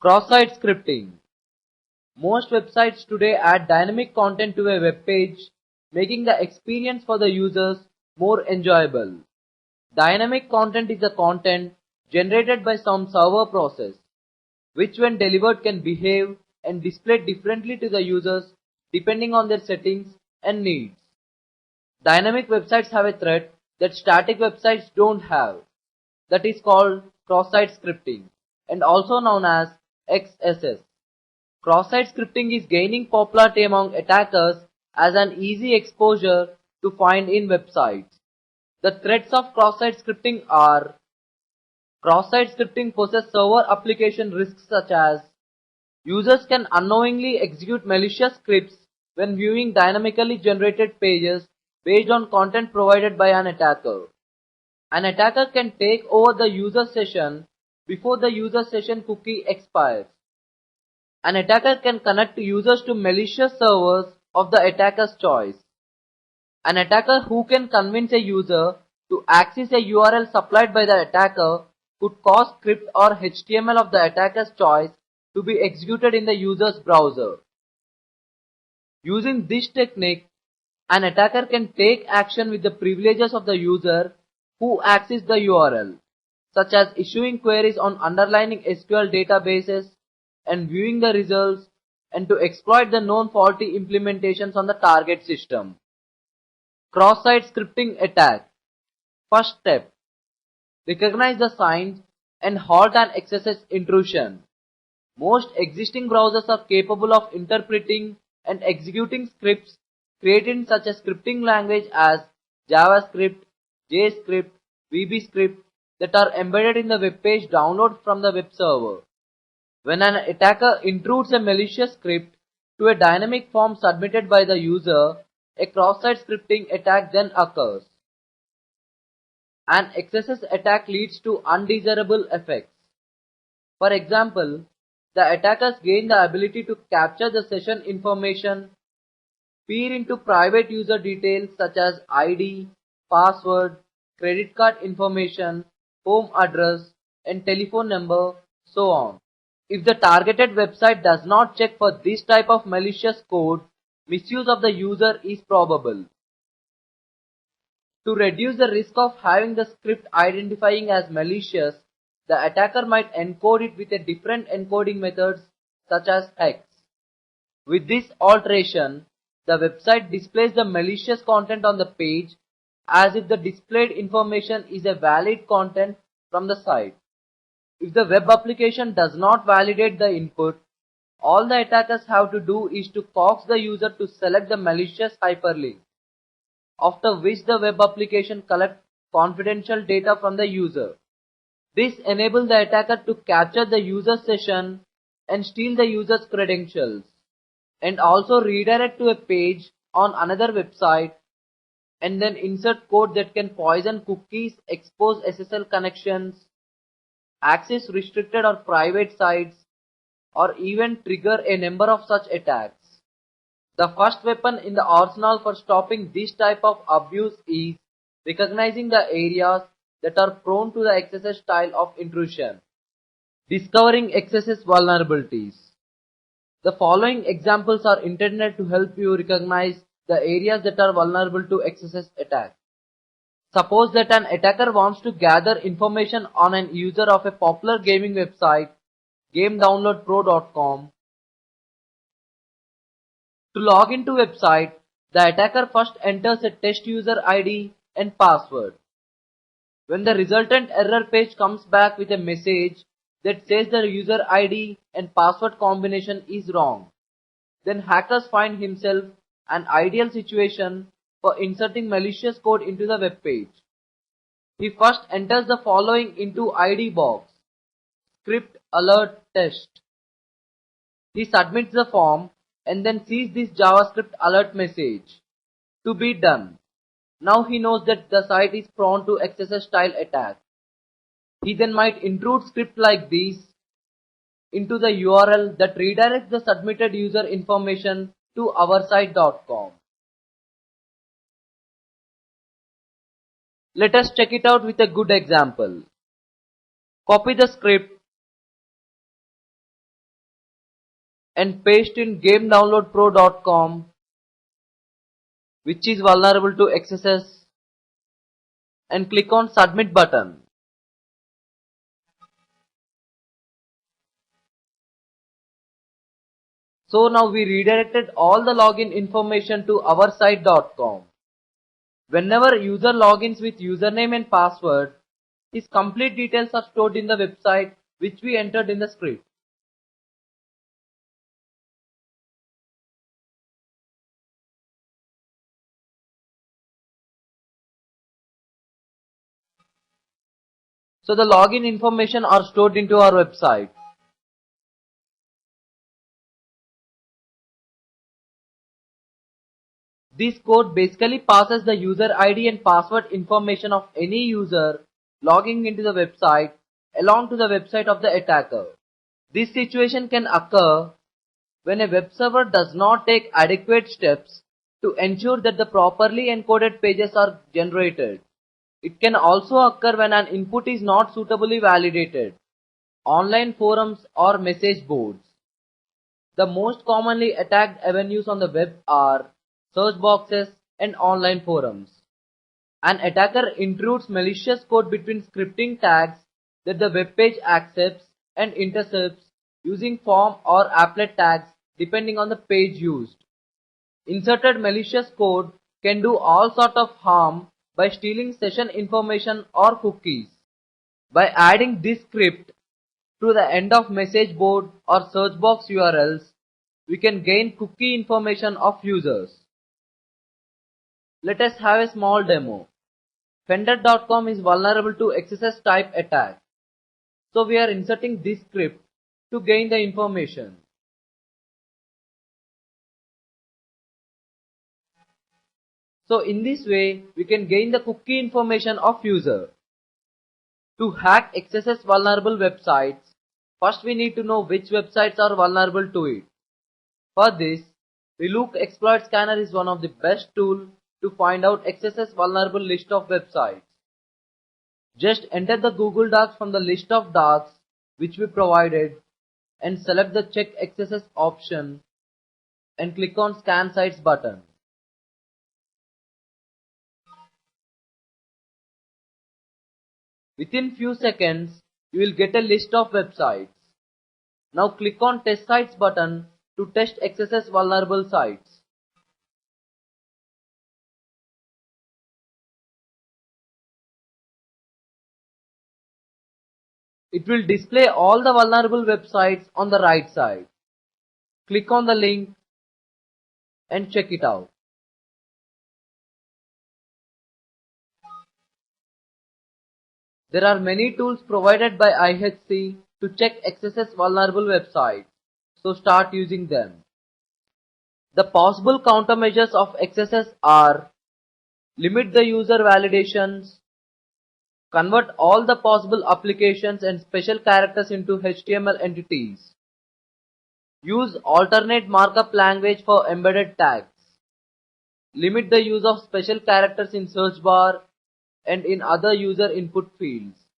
Cross-site scripting. Most websites today add dynamic content to a web page, making the experience for the users more enjoyable. Dynamic content is the content generated by some server process, which when delivered can behave and display differently to the users depending on their settings and needs. Dynamic websites have a thread that static websites don't have, that is called cross-site scripting and also known as XSS. Cross-site scripting is gaining popularity among attackers as an easy exposure to find in websites. The threats of cross-site scripting are: cross-site scripting poses server application risks such as users can unknowingly execute malicious scripts when viewing dynamically generated pages based on content provided by an attacker. An attacker can take over the user session before the user session cookie expires. An attacker can connect users to malicious servers of the attacker's choice. An attacker who can convince a user to access a URL supplied by the attacker could cause script or HTML of the attacker's choice to be executed in the user's browser. Using this technique, an attacker can take action with the privileges of the user who accessed the URL, such as issuing queries on underlying SQL databases and viewing the results, and to exploit the known faulty implementations on the target system. Cross-site scripting attack. First step: recognize the signs and halt an XSS intrusion. Most existing browsers are capable of interpreting and executing scripts created in such a scripting language as JavaScript, JScript, VBScript that are embedded in the web page download from the web server. When an attacker intrudes a malicious script to a dynamic form submitted by the user, a cross-site scripting attack then occurs. An XSS attack leads to undesirable effects. For example, the attackers gain the ability to capture the session information, peer into private user details such as ID, password, credit card information, home address, and telephone number, so on. If the targeted website does not check for this type of malicious code, misuse of the user is probable. To reduce the risk of having the script identifying as malicious, the attacker might encode it with a different encoding methods such as hex. With this alteration, the website displays the malicious content on the page as if the displayed information is a valid content from the site. If the web application does not validate the input, all the attackers have to do is to coax the user to select the malicious hyperlink, after which the web application collects confidential data from the user. This enables the attacker to capture the user session and steal the user's credentials, and also redirect to a page on another website and then insert code that can poison cookies, expose SSL connections, access restricted or private sites, or even trigger a number of such attacks. The first weapon in the arsenal for stopping this type of abuse is recognizing the areas that are prone to the XSS style of intrusion. Discovering XSS vulnerabilities. The following examples are intended to help you recognize the areas that are vulnerable to XSS attack. Suppose that an attacker wants to gather information on an user of a popular gaming website, GameDownloadPro.com. To log into website, the attacker first enters a test user ID and password. When the resultant error page comes back with a message that says the user ID and password combination is wrong, then hackers find himself an ideal situation for inserting malicious code into the web page. He first enters the following into ID box: script alert test. He submits the form and then sees this JavaScript alert message: to be done. Now he knows that the site is prone to XSS style attack. He then might intrude script like this into the URL that redirects the submitted user information to oursite.com. Let us check it out with a good example. Copy the script and paste in gamedownloadpro.com, which is vulnerable to XSS, and click on submit button. So now we redirected all the login information to our site.com. Whenever user logins with username and password, his complete details are stored in the website which we entered in the script. So the login information are stored into our website. This code basically passes the user ID and password information of any user logging into the website along to the website of the attacker. This situation can occur when a web server does not take adequate steps to ensure that the properly encoded pages are generated. It can also occur when an input is not suitably validated, online forums or message boards. The most commonly attacked avenues on the web are search boxes and online forums. An attacker intrudes malicious code between scripting tags that the web page accepts and intercepts using form or applet tags depending on the page used. Inserted malicious code can do all sort of harm by stealing session information or cookies. By adding this script to the end of message board or search box URLs, we can gain cookie information of users. Let us have a small demo. Fender.com is vulnerable to XSS type attack. So we are inserting this script to gain the information. So in this way, we can gain the cookie information of user. To hack XSS vulnerable websites, first we need to know which websites are vulnerable to it. For this, Relook Exploit Scanner is one of the best tools to find out XSS vulnerable list of websites. Just enter the Google Docs from the list of docs which we provided and select the Check XSS option and click on Scan Sites button. Within few seconds, you will get a list of websites. Now click on Test Sites button to test XSS vulnerable sites. It will display all the vulnerable websites on the right side. Click on the link and check it out. There are many tools provided by IHC to check XSS vulnerable websites, so start using them. The possible countermeasures of XSS are: limit the user validations, convert all the possible applications and special characters into HTML entities, use alternate markup language for embedded tags, limit the use of special characters in search bar and in other user input fields.